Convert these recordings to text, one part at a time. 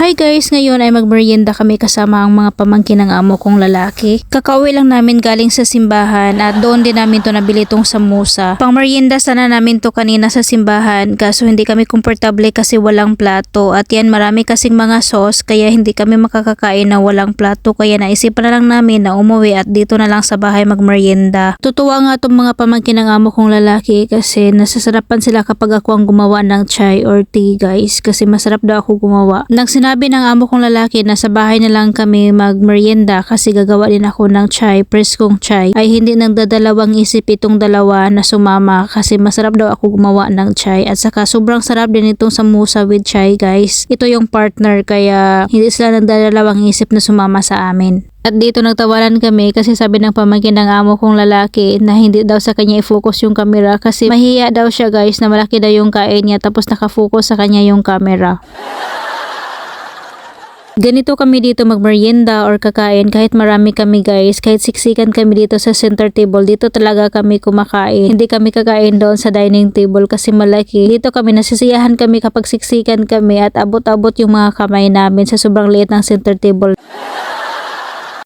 Hi guys, ngayon ay magmerienda kami kasama ang mga pamangkin ng amo kong lalaki. Kakauwi lang namin galing sa simbahan at doon din namin to nabili tong samosa. Pang merienda sana namin to kanina sa simbahan kaso hindi kami komportable kasi walang plato at yan marami kasing mga sauce kaya hindi kami makakakain na walang plato kaya naisipan na lang namin na umuwi at dito na lang sa bahay magmerienda. Tutuwa nga tong mga pamangkin ng amo kong lalaki kasi nasasarapan sila kapag ako ang gumawa ng chai or tea guys kasi masarap daw ako gumawa. Sinabi ng amo kong lalaki na sa bahay na lang kami magmerienda kasi gagawa din ako ng chai, preskong chai, ay hindi nagdadalawang isip itong dalawa na sumama kasi masarap daw ako gumawa ng chai at saka sobrang sarap din itong samosa with chai guys. Ito yung partner kaya hindi sila nagdadalawang isip na sumama sa amin. At dito nagtawanan kami kasi sabi ng pamangkin ng amo kong lalaki na hindi daw sa kanya i-focus yung camera kasi mahiya daw siya guys na malaki daw yung kain niya tapos nakafocus sa kanya yung camera. Ganito kami dito magmerienda or kakain kahit marami kami guys, kahit siksikan kami dito sa center table, dito talaga kami kumakain. Hindi kami kakain doon sa dining table kasi malaki. Dito kami nasisiyahan kami kapag siksikan kami at abot-abot yung mga kamay namin sa sobrang liit ng center table.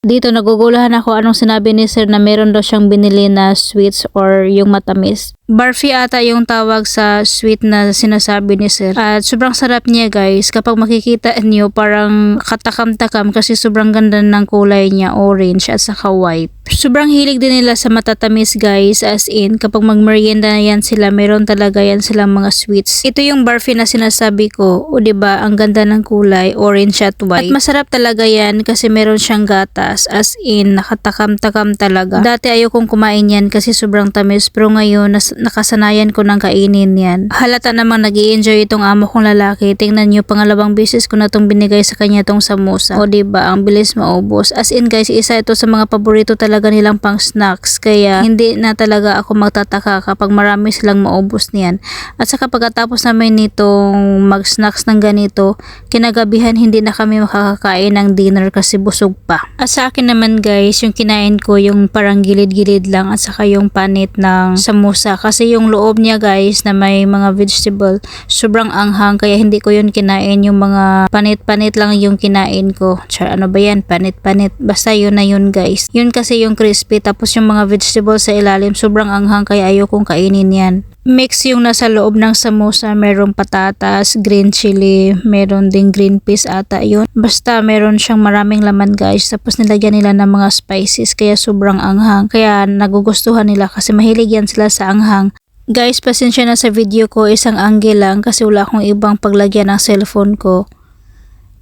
Dito naguguluhan ako anong sinabi ni sir na meron daw siyang binili na sweets or yung matamis. Barfi ata yung tawag sa sweet na sinasabi ni sir. At sobrang sarap niya guys. Kapag makikita niyo parang katakam-takam kasi sobrang ganda ng kulay niya, orange at saka white. Sobrang hilig din nila sa matatamis guys, as in kapag magmerienda na yan sila, meron talaga yan silang mga sweets. Ito yung barfi na sinasabi ko, o diba ang ganda ng kulay, orange at white. At masarap talaga yan kasi meron siyang gatas, as in nakatakam-takam talaga. Dati ayokong kumain yan kasi sobrang tamis pero ngayon nakasanayan ko ng kainin yan. Halata namang nag-i-enjoy itong amo kong lalaki. Tingnan nyo, pangalawang beses ko na itong binigay sa kanya itong samosa. O diba, ang bilis maubos. As in guys, isa ito sa mga paborito talaga nilang pang snacks. Kaya hindi na talaga ako magtataka kapag marami silang maubos niyan. At saka pagkatapos namin nitong mag-snacks ng ganito, kinagabihan hindi na kami makakakain ng dinner kasi busog pa. At sa akin naman guys, yung kinain ko yung parang gilid-gilid lang at saka yung panit ng samosa. Kasi yung loob niya guys na may mga vegetable, sobrang anghang kaya hindi ko yun kinain. Yung mga panit-panit lang yung kinain ko. Char, ano ba yan? Panit-panit. Basta yun na yun guys. Yun kasi yung crispy tapos yung mga vegetable sa ilalim sobrang anghang kaya ayokong kainin yan. Mix yung nasa loob ng samosa, merong patatas, green chili, meron ding green peas ata yun. Basta meron siyang maraming laman guys. Tapos nilagyan nila ng mga spices kaya sobrang anghang. Kaya nagugustuhan nila kasi mahilig yan sila sa anghang. Guys, pasensya na sa video ko, isang angle lang kasi wala akong ibang paglagyan ng cellphone ko.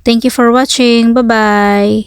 Thank you for watching. Bye-bye!